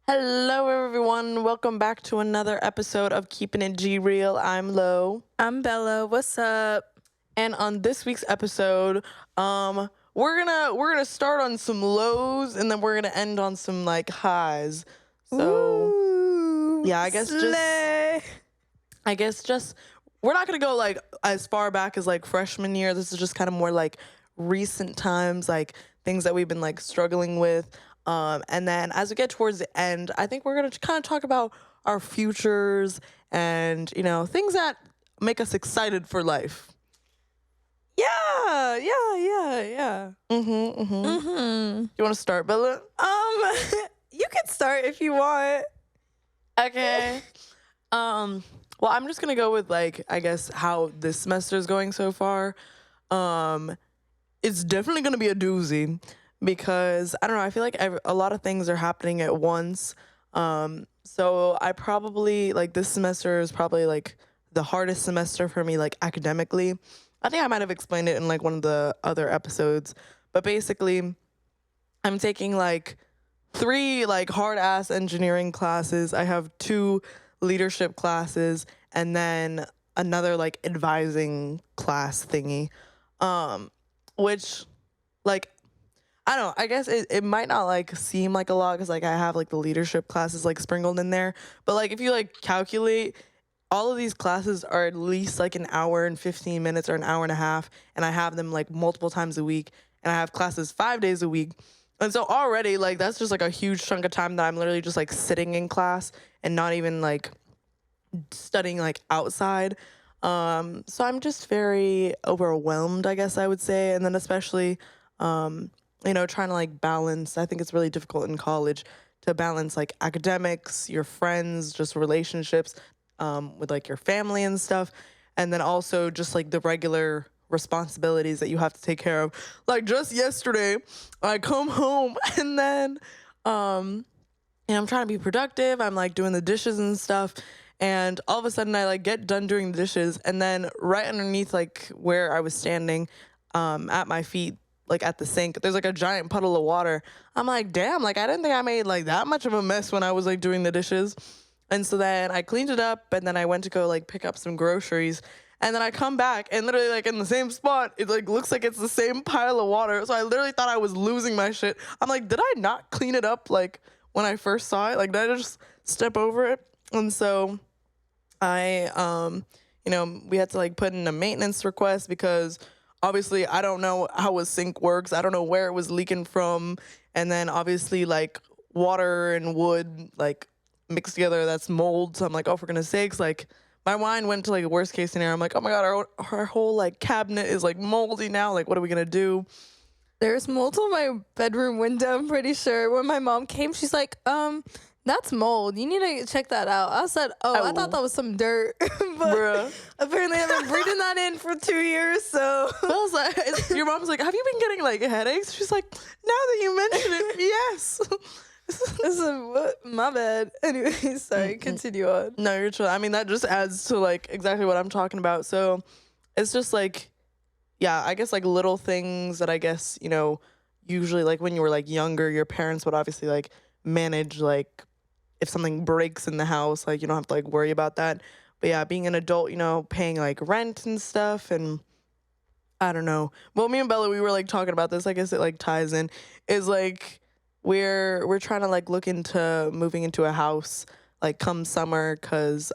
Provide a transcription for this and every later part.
Hello, everyone. Welcome back to another episode of Keeping It G Real. I'm Lo, I'm Bella. What's up? and on this week's episode, we're gonna start on some lows, and then we're gonna end on some like highs. So Ooh, yeah, slay. I guess just we're not gonna go like as far back as like freshman year. This is just kind of more like recent times, like things that we've been like struggling with. And then as we get towards the end, I think we're gonna kind of talk about our futures and things that make us excited for life. Yeah. You want to start, Bella? You can start if you want. Okay. Well, I'm just gonna go with like I guess how this semester is going so far. It's definitely gonna be a doozy because I don't know. I feel like a lot of things are happening at once. So I probably like this semester is probably like the hardest semester for me, like academically. I think I might have explained it in like one of the other episodes, but basically, I'm taking like 3 like hard ass engineering classes. I have 2 leadership classes and then another like advising class thingy. Which like I don't know, I guess it might not like seem like a lot because like I have like the leadership classes like sprinkled in there. But like if you like calculate all of these classes are at least like an hour and 15 minutes or an hour and a half, and I have them like multiple times a week, and I have classes 5 days a week. And so already like that's just like a huge chunk of time that I'm literally just like sitting in class and not even like studying like outside. So I'm just very overwhelmed, I guess I would say. And then especially trying to like balance, I think it's really difficult in college to balance like academics, your friends, just relationships, with like your family and stuff, and then also just like the regular responsibilities that you have to take care of. Like just yesterday, I come home and then I'm trying to be productive. I'm like doing the dishes and stuff, and all of a sudden I like get done doing the dishes, and then right underneath like where I was standing, at my feet, like at the sink, there's like a giant puddle of water. I'm like, damn, like I didn't think I made like that much of a mess when I was like doing the dishes. And so then I cleaned it up, and then I went to go like pick up some groceries. And then I come back, and literally like in the same spot, it like looks like it's the same pile of water. So I literally thought I was losing my shit. I'm like, did I not clean it up like when I first saw it? Like did I just step over it? And so I we had to like put in a maintenance request because obviously I don't know how a sink works. I don't know where it was leaking from. And then obviously like water and wood like mixed together, that's mold. So I'm like, oh, for goodness sakes, like my mind went to like a worst case scenario. I'm like, oh my god, our whole like cabinet is like moldy now. Like, what are we gonna do? There's mold on my bedroom window, I'm pretty sure. When my mom came, she's like, that's mold. You need to check that out. I said, I thought that was some dirt. But bruh, apparently I've been breathing that in for 2 years, so. I was like, your mom's like, have you been getting like headaches? She's like, now that you mention it, yes. This is what my bad. Anyway, sorry, continue on. No, you're chill. I mean, that just adds to like exactly what I'm talking about. So it's just like, yeah, I guess like little things that I guess, usually like when you were like younger, your parents would obviously like manage like if something breaks in the house, like you don't have to like worry about that. But yeah, being an adult, paying like rent and stuff, and I don't know. Well, me and Bella, we were like talking about this. I guess it like ties in. Is like we're trying to like look into moving into a house like come summer because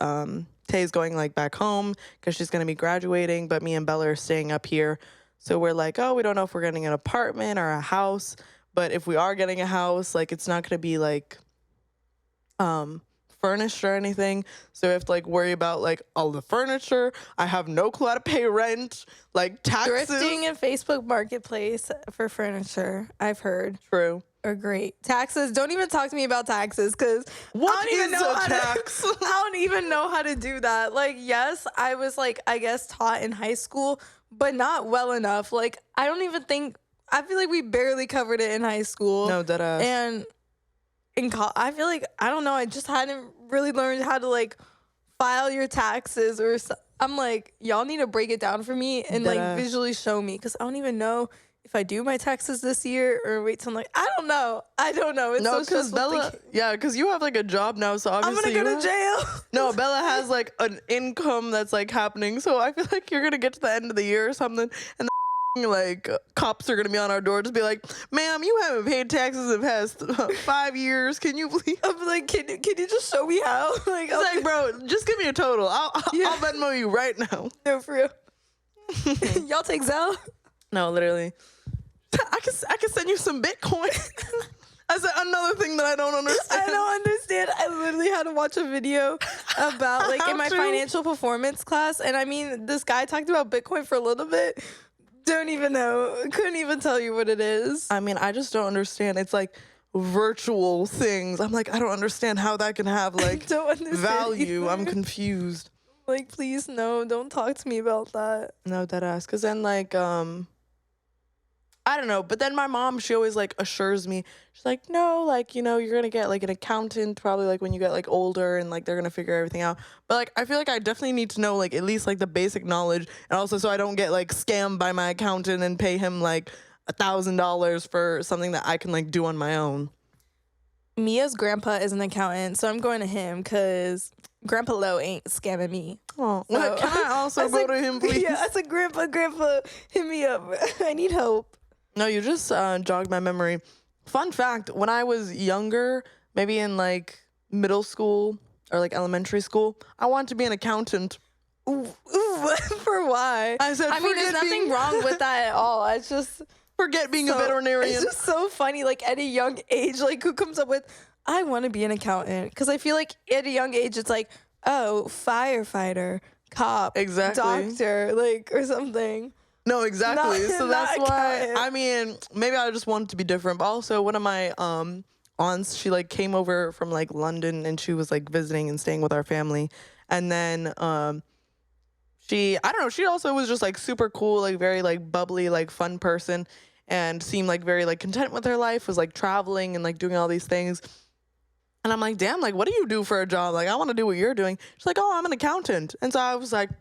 Tay's going like back home because she's gonna be graduating, but me and Bella are staying up here. So we're like, oh, we don't know if we're getting an apartment or a house, but if we are getting a house, like it's not gonna be like furnished or anything, so we have to like worry about like all the furniture. I have no clue how to pay rent, like taxes. Thrifting and Facebook Marketplace for furniture, I've heard. True. Are great. Taxes, don't even talk to me about taxes because I don't even know how to do that. Like, yes, I was like, I guess taught in high school, but not well enough. Like, I feel like we barely covered it in high school. No, deadass. And in college, I feel like, I don't know, I just hadn't really learned how to like file your taxes or I'm like, y'all need to break it down for me and like visually show me because I don't even know if I do my taxes this year or wait till I don't know. It's No, so because stressful Bella, thinking. yeah, because you have like a job now, so I'm obviously gonna go to jail. No, Bella has like an income that's like happening, so I feel like you're gonna get to the end of the year or something, and the like cops are gonna be on our door, just be like, "Ma'am, you haven't paid taxes in the past 5 years. Can you please?" I'm like, can you just show me how? Like, It's like, bro, just give me a total. I'll Venmo you right now. no, for real. Y'all take Zelle? No, literally. I can send you some Bitcoin. That's another thing that I don't understand. I don't understand. I literally had to watch a video about like in my financial performance class, and I mean, this guy talked about Bitcoin for a little bit. Don't even know. Couldn't even tell you what it is. I mean, I just don't understand. It's like virtual things. I'm like, I don't understand how that can have like value. Either. I'm confused. Like, please, no, don't talk to me about that. No, dead ass. Cause then like I don't know, but then my mom, she always like assures me, she's like, no, like, you know, you're gonna get like an accountant probably like when you get like older, and like they're gonna figure everything out. But like I feel like I definitely need to know like at least like the basic knowledge, and also so I don't get like scammed by my accountant and pay him like $1,000 for something that I can like do on my own. Mia's grandpa is an accountant, so I'm going to him because Grandpa Lowe ain't scamming me. Oh, so, well, can I also go to him, please? Yeah, I said, Grandpa, hit me up. I need help. No, you just jogged my memory. Fun fact, when I was younger, maybe in like middle school or like elementary school, I wanted to be an accountant. Ooh, for why? I said, I mean, there's nothing wrong with that at all. It's just... Forget being a veterinarian. It's just so funny, like at a young age, like who comes up with, I want to be an accountant? Because I feel like at a young age, it's like, oh, firefighter, cop, exactly, doctor, like, or something. No, exactly. So that's why, accountant. I mean, maybe I just wanted to be different. But also one of my aunts, she like came over from like London, and she was like visiting and staying with our family. And then I don't know, she also was just like super cool, like very like bubbly, like fun person, and seemed like very like content with her life, was like traveling and like doing all these things. And I'm like, damn, like what do you do for a job? Like I want to do what you're doing. She's like, oh, I'm an accountant. And so I was like,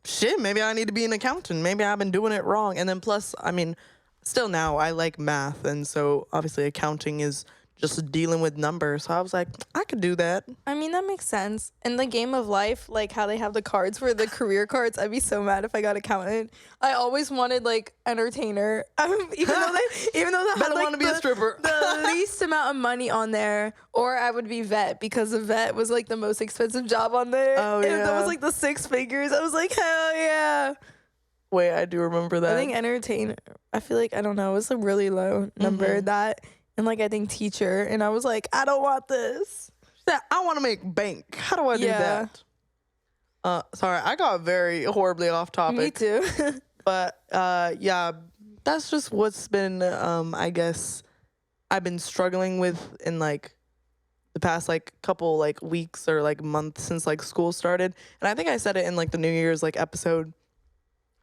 shit, maybe I need to be an accountant. Maybe I've been doing it wrong. And then plus, I mean, still now I like math, and so obviously accounting is just dealing with numbers. So I was like, I could do that. I mean, that makes sense. In the game of life, like how they have the cards for the career cards, I'd be so mad if I got accountant. I always wanted like entertainer, even though that had like want to be a stripper. the least amount of money on there, or I would be vet, because the vet was like the most expensive job on there. Oh, and yeah. that was like the 6 figures. I was like, hell yeah. Wait, I do remember that. I think entertainer, I feel like, I don't know, it was a really low number. That, and like I think teacher, and I was like, I don't want this. I want to make bank. How do I do that? Sorry, I got very horribly off topic. Me too. But yeah, that's just what's been I guess I've been struggling with in like the past like couple like weeks or like months since like school started. And I think I said it in like the New Year's like episode.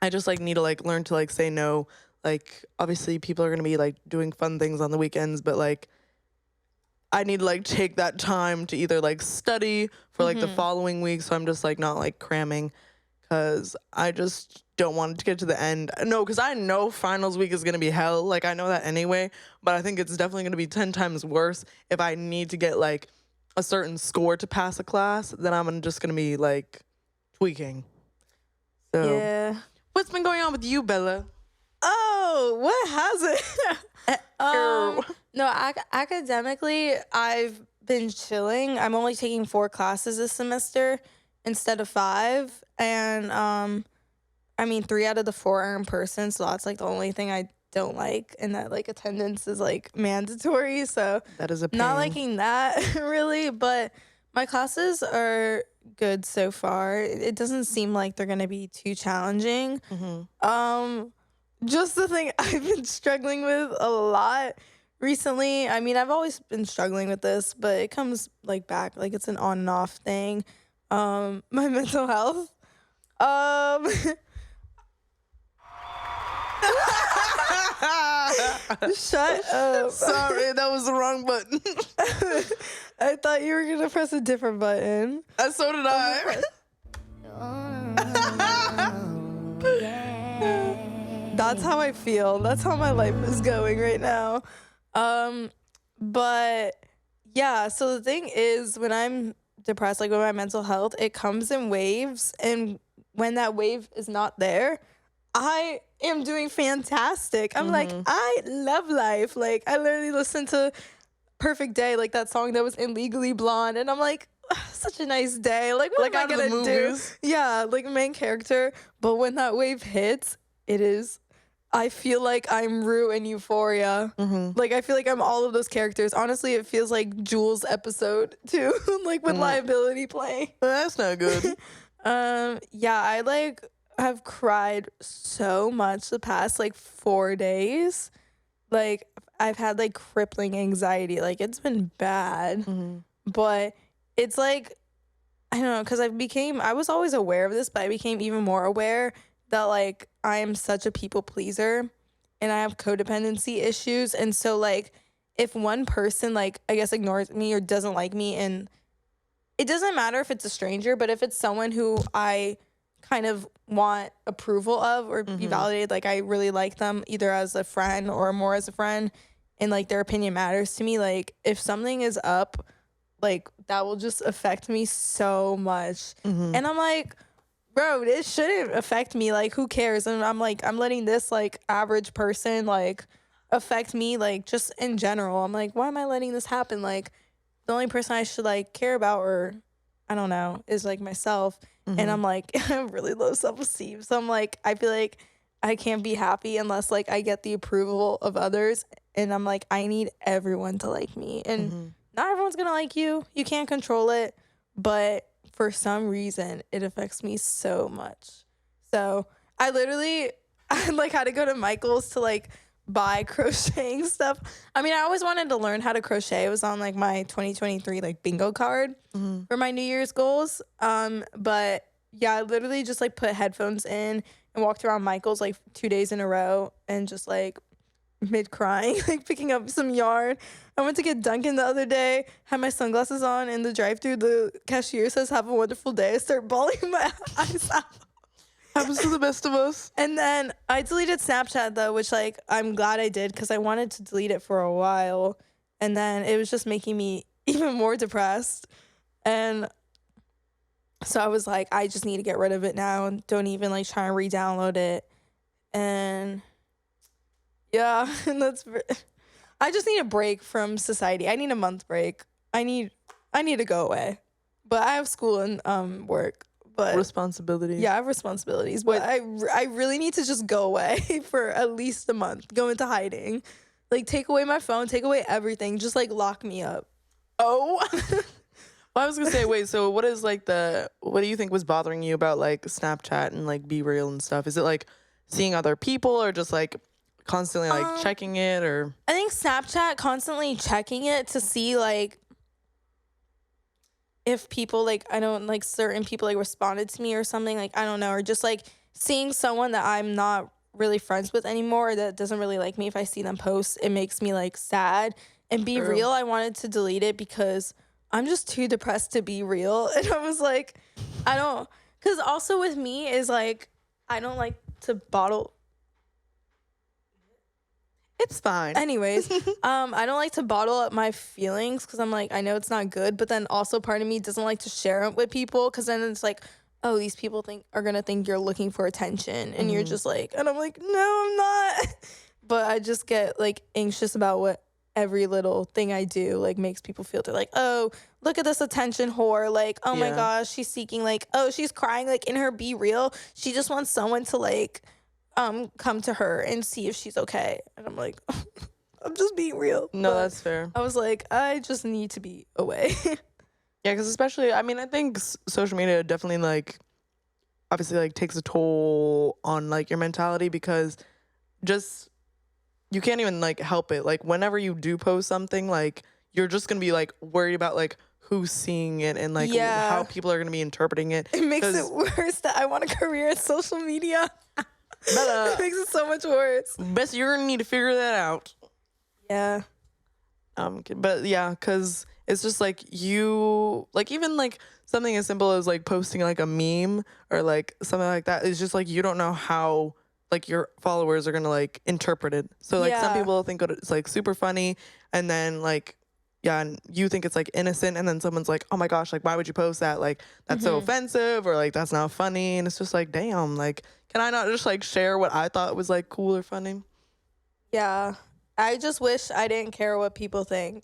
I just like need to like learn to like say no. Like obviously people are going to be like doing fun things on the weekends, but like I need to like take that time to either like study for like the following week, so I'm just like not like cramming, because I just don't want it to get to the end. No, because I know finals week is going to be hell. Like I know that anyway, but I think it's definitely going to be 10 times worse if I need to get like a certain score to pass a class. Then I'm just going to be like tweaking. So Yeah. what's been going on with you, Bella? Oh, what has it? No, academically, I've been chilling. I'm only taking 4 classes this semester instead of 5. And, I mean, 3 out of the 4 are in person, so that's, like, the only thing I don't like. And that, like, attendance is, like, mandatory, so... That is a pain. Not liking that, really, but my classes are good so far. It doesn't seem like they're going to be too challenging. Just the thing I've been struggling with a lot recently. I mean, I've always been struggling with this, but it comes like back, like it's an on and off thing. My mental health. Shut up. Sorry, that was the wrong button. I thought you were gonna press a different button. So did I. That's how I feel. That's how my life is going right now. But yeah, so the thing is, when I'm depressed, like with my mental health, it comes in waves, and when that wave is not there, I am doing fantastic. I'm like, I love life. Like, I literally listen to Perfect Day, like that song that was in Legally Blonde, and I'm like, such a nice day. Like, what am I gonna do? Yeah, like main character. But when that wave hits, it is, I feel like I'm Rue in Euphoria. Like, I feel like I'm all of those characters. Honestly, it feels like Jules' episode too, like with Liability playing. That's not good. Yeah, I like have cried so much the past like 4 days. Like, I've had like crippling anxiety. Like, it's been bad. But it's like, I don't know, because I was always aware of this, but I became even more aware that like I am such a people pleaser and I have codependency issues. And so like, if one person like, I guess, ignores me or doesn't like me, and it doesn't matter if it's a stranger, but if it's someone who I kind of want approval of or be validated, like I really like them either as a friend or more as a friend, and like their opinion matters to me, like if something is up, like that will just affect me so much. And I'm like, bro, this shouldn't affect me. Like, who cares? And I'm like, I'm letting this like average person like affect me, like just in general. I'm like, why am I letting this happen? Like, the only person I should like care about, or I don't know, is like myself. And I'm like, I have really low self-esteem. So I'm like, I feel like I can't be happy unless like I get the approval of others. And I'm like, I need everyone to like me. And not everyone's gonna like you. You can't control it. But for some reason, it affects me so much. So I like had to go to Michael's to like buy crocheting stuff. I mean, I always wanted to learn how to crochet. It was on like my 2023 like bingo card for my New Year's goals. But yeah, I literally just like put headphones in and walked around Michael's like 2 days in a row and just like mid crying, like picking up some yarn. I went to get Dunkin' the other day, had my sunglasses on in the drive-thru. The cashier says, "Have a wonderful day." I start bawling my eyes out. Happens to the best of us. And then I deleted Snapchat though, which like I'm glad I did because I wanted to delete it for a while. And then it was just making me even more depressed. And so I was like, I just need to get rid of it now. Don't even like try and re-download it. And yeah, and I just need a break from society. I need a month break. I need to go away. But I have school and work. But responsibilities. Yeah, I have responsibilities. But I really need to just go away for at least a month. Go into hiding. Like, take away my phone. Take away everything. Just, like, lock me up. Oh. Well, I was going to say, wait, so what do you think was bothering you about, like, Snapchat and, like, Be Real and stuff? Is it, like, seeing other people or just, like, constantly, like, checking it or? I think Snapchat, constantly checking it to see, like, if people, like, I don't, like, certain people, like, responded to me or something, like, I don't know, or just, like, seeing someone that I'm not really friends with anymore, that doesn't really like me, if I see them post, it makes me, like, sad. And Be Real, I wanted to delete it because I'm just too depressed to be real. And I was like, because also with me is, like, I don't like to bottle. It's fine. Anyways, I don't like to bottle up my feelings because I'm like, I know it's not good, but then also part of me doesn't like to share it with people because then it's like, oh, these people are gonna think you're looking for attention, and you're just like, and I'm like, no, I'm not. But I just get like anxious about what every little thing I do like makes people feel. They're like, oh, look at this attention whore. Like, oh my gosh, she's seeking, like, oh, she's crying like in her Be Real. She just wants someone to like come to her and see if she's okay. And I'm like, I'm just being real. No, that's fair. I was like, I just need to be away. Yeah, because especially, I mean, I think social media definitely, like, obviously, like, takes a toll on, like, your mentality because just, you can't even, like, help it. Like, whenever you do post something, like, you're just going to be, like, worried about, like, who's seeing it and, like, how people are going to be interpreting it. It makes it worse that I want a career in social media. It makes it so much worse. Best you're going to need to figure that out. Yeah. But yeah, because it's just like you, like, even like something as simple as like posting like a meme or like something like that, it's just like you don't know how like your followers are gonna like interpret it. So like some Yeah. people think it's like super funny, and then like yeah, and you think it's like innocent, and then someone's like, oh my gosh, like why would you post that? Like that's so offensive, or like that's not funny. And it's just like, damn, like can I not just like share what I thought was like cool or funny? Yeah. I just wish I didn't care what people think.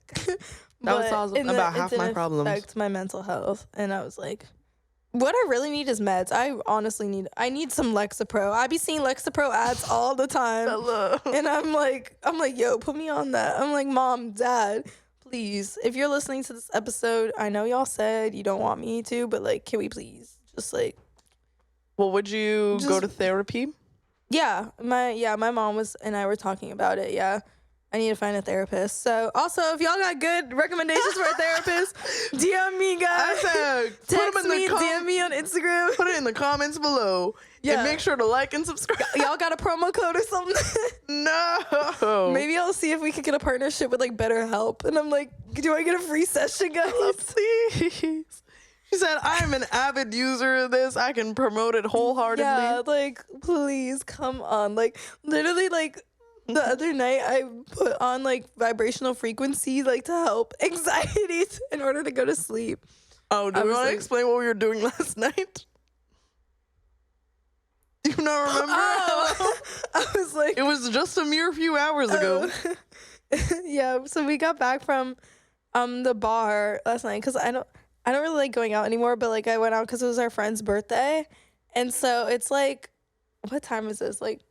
That was about half my problems. Affect my mental health, and I was like, what I really need is meds. I honestly need some Lexapro. I be seeing Lexapro ads all the time. Hello. And I'm like, yo, put me on that. I'm like, Mom, Dad, please, if you're listening to this episode, I know y'all said you don't want me to, but like, can we please just like, well, would you go to therapy? Yeah, my mom and I were talking about it. Yeah. I need to find a therapist. So also, if y'all got good recommendations for a therapist, DM me, guys. I said, Text me, DM me on Instagram. Put it in the comments below. Yeah. And make sure to like and subscribe. Y'all got a promo code or something? No. Maybe I'll see if we could get a partnership with like BetterHelp. And I'm like, do I get a free session, guys? Please. She said, I'm an avid user of this. I can promote it wholeheartedly. Yeah, like, please, come on. Like, literally, like, the other night I put on like vibrational frequency like to help anxiety in order to go to sleep. Oh, do you want to explain what we were doing last night? Do you not remember? Oh, I was like, it was just a mere few hours ago. Yeah, so we got back from the bar last night because I don't really like going out anymore, but like I went out because it was our friend's birthday, and so it's like, what time is this? Like,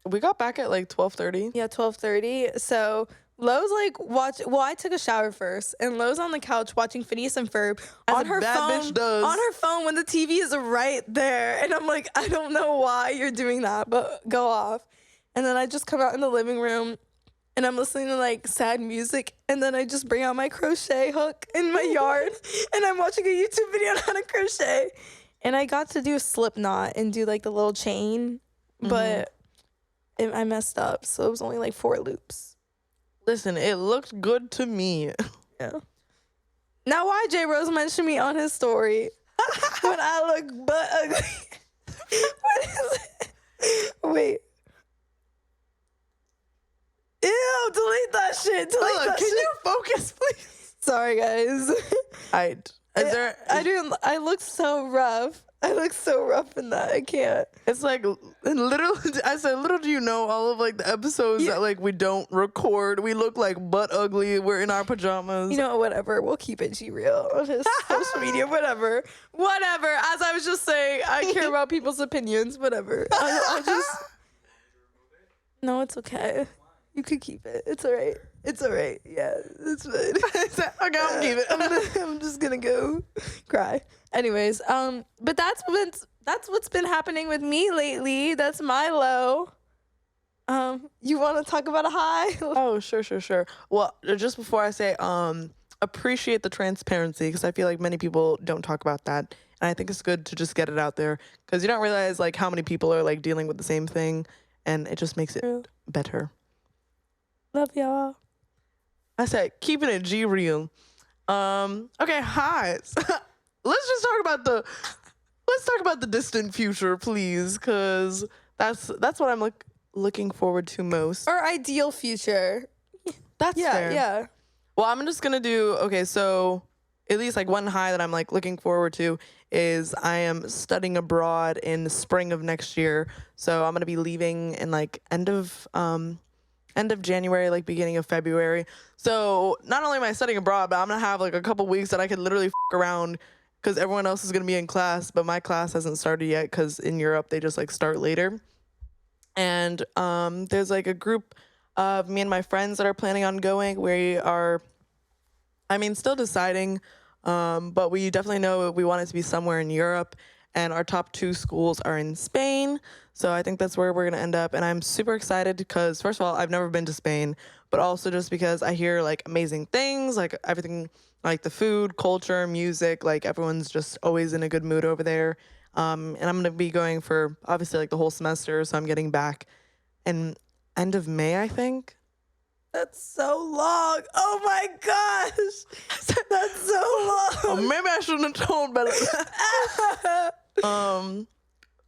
we got back at like 12:30. Yeah, 12:30. So Lo's like I took a shower first, and Lo's on the couch watching Phineas and Ferb on her phone. Bitch does. On her phone when the TV is right there, and I'm like, I don't know why you're doing that, but go off. And then I just come out in the living room, and I'm listening to like sad music, and then I just bring out my crochet hook in my yard, and I'm watching a YouTube video on how to crochet, and I got to do a slip knot and do like the little chain, but I messed up, so it was only like 4 loops. Listen, it looked good to me. Yeah. Now, why J Rose mentioned me on his story when I look butt ugly? What is it? Wait. Ew, delete that shit. Delete that Can shit. you focus, please? Sorry, guys. I look so rough. I look so rough in that. I can't. It's like literally. I said, little do you know, all of like the episodes that like we don't record, we look like butt ugly. We're in our pajamas. You know, whatever. We'll keep it G real on his social media. Whatever. As I was just saying, I care about people's opinions. Whatever. I just. No, it's okay. You could keep it. It's all right. It's all right. Yeah, it's fine. Okay, I'll keep it. I'm just gonna go cry. Anyways, but that's what's been happening with me lately. That's my low. You want to talk about a high? Oh, sure. Well, just before I say, appreciate the transparency, because I feel like many people don't talk about that, and I think it's good to just get it out there, because you don't realize like how many people are like dealing with the same thing, and it just makes it better. Love y'all. I said, keeping it G real. Okay, highs. Let's talk about the distant future, please, because that's what I'm looking forward to most. Our ideal future. That's fair. Yeah. Well, I'm just gonna do so at least like one high that I'm like looking forward to is I am studying abroad in the spring of next year. So I'm gonna be leaving in like end of January, like beginning of February. So not only am I studying abroad, but I'm gonna have like a couple weeks that I could literally around, because everyone else is gonna be in class, but my class hasn't started yet, because in Europe they just like start later. And there's like a group of me and my friends that are planning on going. We are, still deciding, but we definitely know we want it to be somewhere in Europe. And our top 2 schools are in Spain. So I think that's where we're going to end up. And I'm super excited because, first of all, I've never been to Spain, but also just because I hear like amazing things, like everything, like the food, culture, music, like everyone's just always in a good mood over there. And I'm going to be going for obviously like the whole semester. So I'm getting back in end of May, I think. That's so long. Oh my gosh. That's so long. Oh, maybe I shouldn't have told better.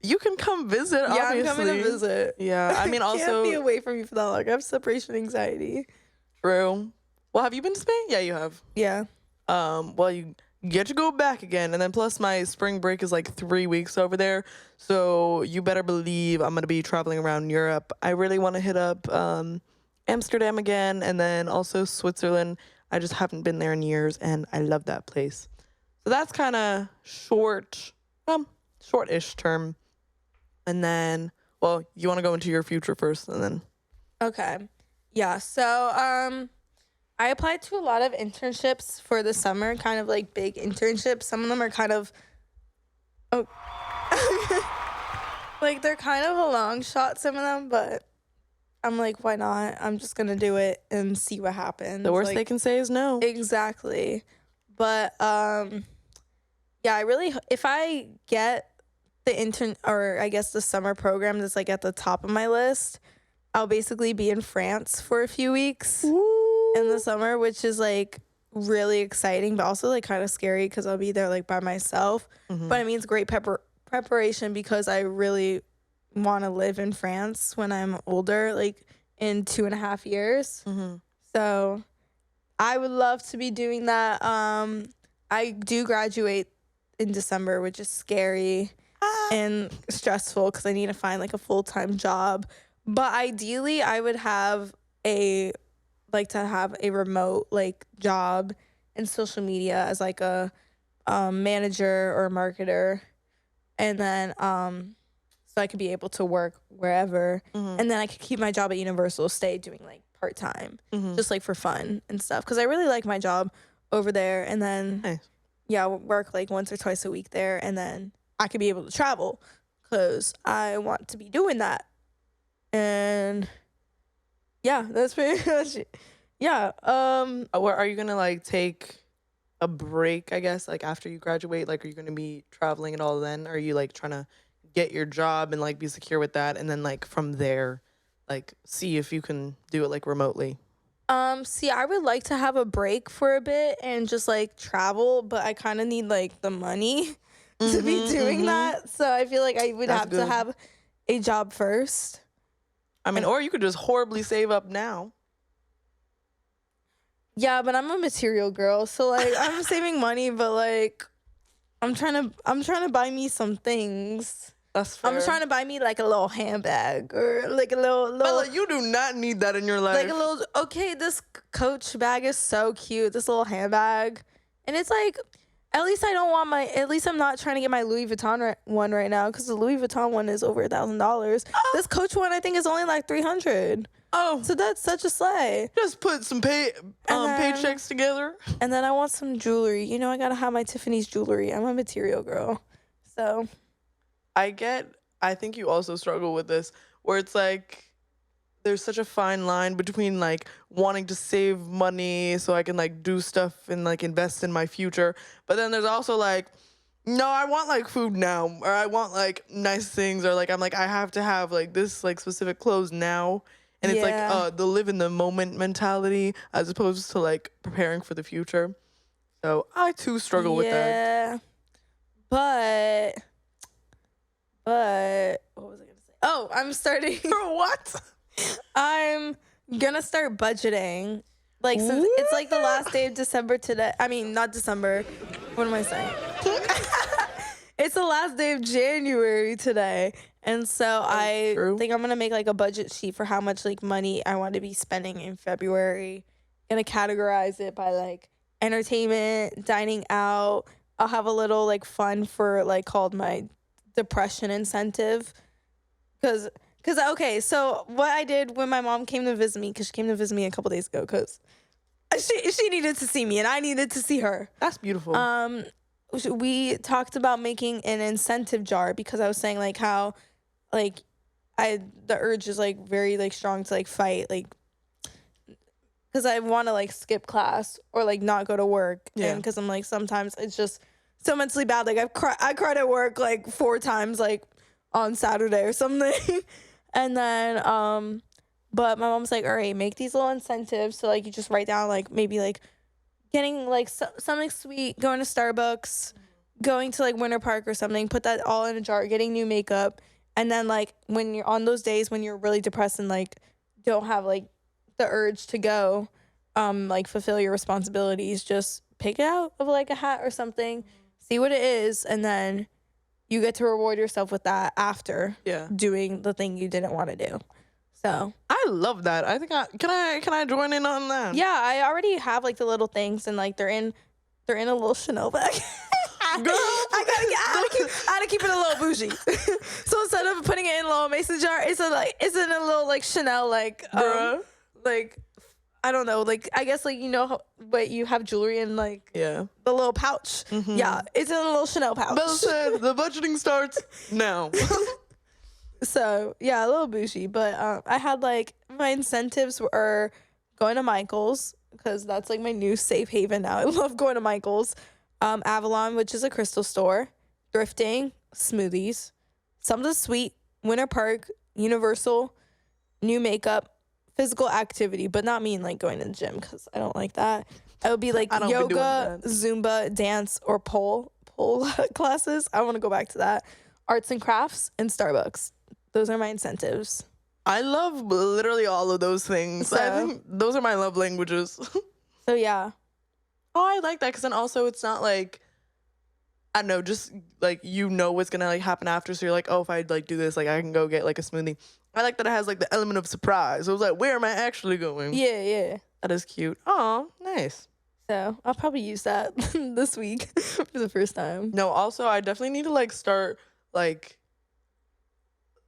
You can come visit, Yeah, obviously. I'm coming to visit. Yeah, I mean, I can't also... be away from you for that long. I have separation anxiety. True. Well, have you been to Spain? Yeah, you have. Yeah. Well, you get to go back again, and then plus my spring break is like 3 weeks over there, so you better believe I'm gonna be traveling around Europe. I really want to hit up Amsterdam again, and then also Switzerland. I just haven't been there in years, and I love that place. So that's kind of short-ish term. And then, well, you want to go into your future first, and then... Okay. Yeah. So, I applied to a lot of internships for the summer, kind of like big internships. Some of them are kind of, like they're kind of a long shot, some of them, but I'm like, why not? I'm just gonna do it and see what happens. The worst like, they can say is no. Exactly. But yeah, if I get the the summer program that's like at the top of my list, I'll basically be in France for a few weeks in the summer, which is like really exciting, but also like kind of scary because I'll be there like by myself. Mm-hmm. But it means great preparation because I really want to live in France when I'm older, like in 2.5 years. Mm-hmm. So I would love to be doing that. I do graduate in December, which is scary and stressful because I need to find like a full-time job. But ideally, I would have to have a remote like job in social media as like a manager or a marketer, and then so I could be able to work wherever, and then I could keep my job at Universal, stay doing like part-time, just like for fun and stuff, because I really like my job over there. And then work like once or twice a week there, and then I could be able to travel because I want to be doing that. And yeah, that's pretty much it. Yeah. Or are you gonna like take a break, I guess, like after you graduate? Like, are you gonna be traveling at all then? Or are you like trying to get your job and like be secure with that, and then like from there like see if you can do it like remotely? See, I would like to have a break for a bit and just like travel, but I kind of need like the money to be doing that. So I feel like I would have to have a job first. I mean, or you could just horribly save up now. Yeah, but I'm a material girl, so like I'm saving money, but like I'm trying to buy me some things. That's fair. I'm trying to buy me like a little handbag or like a little. Bella, you do not need that in your life. Like a little. Okay, this Coach bag is so cute. This little handbag, and it's like, at least I'm not trying to get my Louis Vuitton one right now, because the Louis Vuitton one is over $1,000. This Coach one I think is only like $300. Oh, so that's such a slay. Just put some paychecks together. And then I want some jewelry. You know, I gotta have my Tiffany's jewelry. I'm a material girl, so. I think you also struggle with this, where it's like there's such a fine line between like wanting to save money so I can like do stuff and like invest in my future, but then there's also like, no, I want like food now, or I want like nice things, or like I'm like I have to have like this like specific clothes now. And it's like the live in the moment mentality as opposed to like preparing for the future. So I too struggle with that. Yeah, but what was I gonna say? Oh, I'm starting. What? I'm gonna start budgeting. Like, since it's like the last day of December today. I mean, not December. What am I saying? It's the last day of January today. And so I think I'm gonna make like a budget sheet for how much like money I want to be spending in February. Gonna categorize it by like entertainment, dining out. I'll have a little like fund for like called my depression incentive. Cause okay, so what I did when my mom came to visit me, because she came to visit me a couple days ago, because she needed to see me and I needed to see her. That's beautiful. We talked about making an incentive jar, because I was saying like how like the urge is like very like strong to like fight, like because I want to like skip class or like not go to work, and because I'm like sometimes it's just so mentally bad. Like I cried at work like 4 times like on Saturday or something. And then but my mom's like, all right, make these little incentives. So like you just write down like maybe like getting like something sweet, going to Starbucks, going to like Winter Park or something, put that all in a jar, getting new makeup, and then like when you're on those days when you're really depressed and like don't have like the urge to go like fulfill your responsibilities, just pick it out of like a hat or something, see what it is, and then you get to reward yourself with that after doing the thing you didn't want to do. So I love that. I think can I join in on that? yeah, I already have like the little things, and like they're in a little Chanel bag. Girl, I gotta keep it a little bougie. So instead of putting it in a little mason jar, it's in a little like Chanel like like I don't know, like I guess like but you have jewelry in like the little pouch. Mm-hmm. Yeah, it's in a little Chanel pouch. Bella said the budgeting starts now. So yeah, a little bougie, but I had like my incentives were going to Michael's because that's like my new safe haven now. I love going to Michael's. Avalon, which is a crystal store, thrifting, smoothies, something sweet, Winter Park, Universal, new makeup, physical activity, but not mean like going to the gym because I don't like that. I would be like yoga, Zumba, dance, or pole classes. I want to go back to that. Arts and crafts and Starbucks. Those are my incentives. I love literally all of those things. So, I think those are my love languages. So yeah. Oh, I like that because then also it's not like, I don't know, just like what's gonna like happen after. So you're like, oh, if I like do this, like I can go get like a smoothie. I like that it has like the element of surprise. It was like, where am I actually going? Yeah. That is cute. Oh, nice. So I'll probably use that this week for the first time. No, also I definitely need to like start like,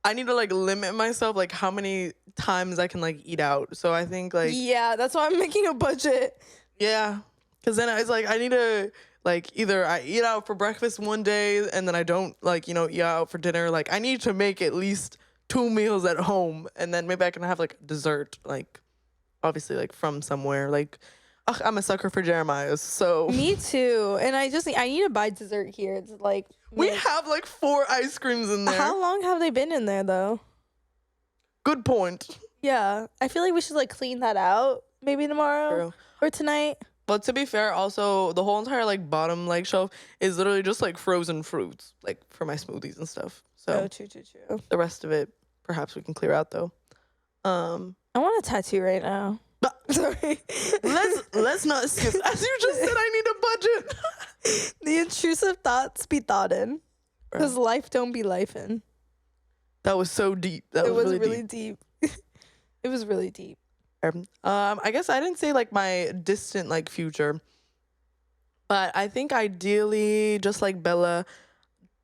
I need to like limit myself like how many times I can like eat out. So I think like, yeah, that's why I'm making a budget. Yeah. Because then it's like I need to like either I eat out for breakfast one day and then I don't like, eat out for dinner. Like I need to make at least 2 meals at home and then maybe I can have like dessert, like obviously like from somewhere. Like I'm a sucker for Jeremiah's. So me too. And I need to buy dessert here. It's like we have like 4 ice creams in there. How long have they been in there though? Good point. Yeah. I feel like we should like clean that out maybe tomorrow or tonight. But to be fair, also the whole entire like bottom like shelf is literally just like frozen fruits, like for my smoothies and stuff. So true. The rest of it, perhaps we can clear out though. I want a tattoo right now. Sorry. Let's not skip. As you just said, I need a budget. The intrusive thoughts be thought in, because life don't be life in. That was so deep. It was really deep. It was really deep. I guess I didn't say like my distant like future, but I think ideally, just like Bella,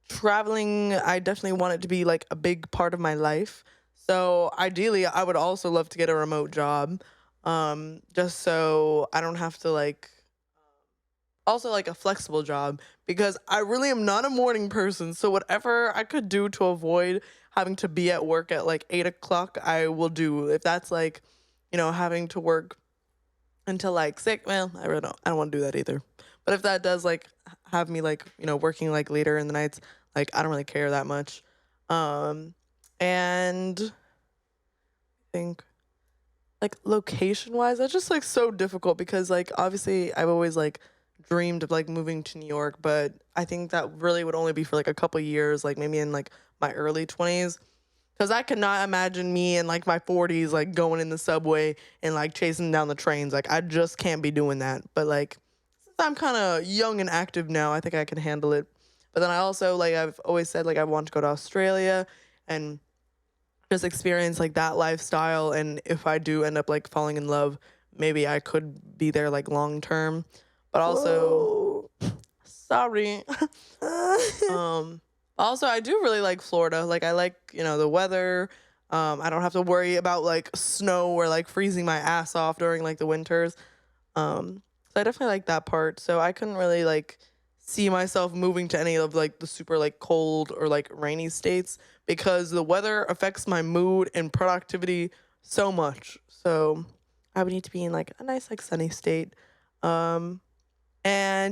traveling, I definitely want it to be like a big part of my life. So ideally, I would also love to get a remote job, just so I don't have to like, also like a flexible job, because I really am not a morning person. So whatever I could do to avoid having to be at work at like 8 o'clock, I will do. If that's like, having to work until like 6, well, I don't want to do that either. But if that does like have me like, working like later in the nights, like I don't really care that much. And I think like location wise, that's just like so difficult because like obviously I've always like dreamed of like moving to New York, but I think that really would only be for like a couple years, like maybe in like my early 20s. Because I could not imagine me in like my 40s like going in the subway and like chasing down the trains. Like I just can't be doing that. But like since I'm kind of young and active now, I think I can handle it. But then I also like I've always said like I want to go to Australia and just experience like that lifestyle. And if I do end up like falling in love, maybe I could be there like long term. But also, sorry. Also, I do really like Florida. Like, I like, the weather. I don't have to worry about, like, snow or, like, freezing my ass off during, like, the winters. So I definitely like that part. So I couldn't really, like, see myself moving to any of, like, the super, like, cold or, like, rainy states because the weather affects my mood and productivity so much. So I would need to be in, like, a nice, like, sunny state. And,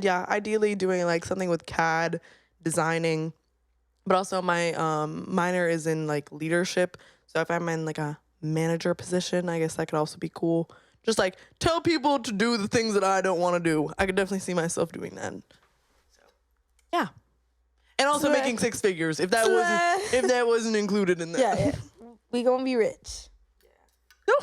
yeah, ideally doing, like, something with CAD, designing. But also my minor is in like leadership. So if I'm in like a manager position, I guess that could also be cool. Just like tell people to do the things that I don't want to do. I could definitely see myself doing that. So yeah. And also making 6 figures if that wasn't included in that. Yeah. We gonna be rich. No,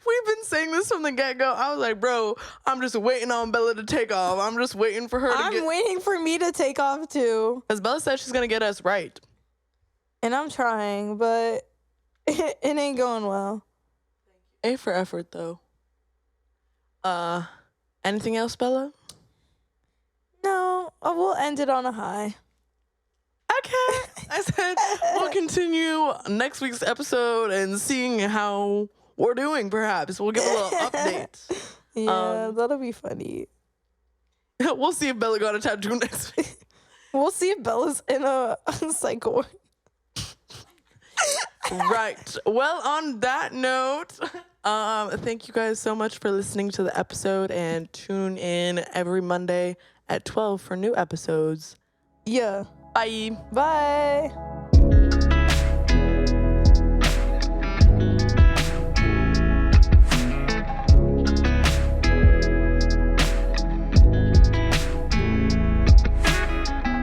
we've been saying this from the get-go. I was like, bro, I'm just waiting on Bella to take off. I'm just waiting for her to I'm waiting for me to take off too. Because Bella said she's gonna get us right. And I'm trying, but it ain't going well. A for effort though. Anything else, Bella? No, we'll end it on a high. Okay. I said we'll continue next week's episode and seeing how we're doing, perhaps. We'll give a little update. Yeah, that'll be funny. We'll see if Bella got a tattoo next week. We'll see if Bella's in a cycle. Right. Well, on that note, thank you guys so much for listening to the episode, and tune in every Monday at 12 for new episodes. Yeah. Bye. Bye.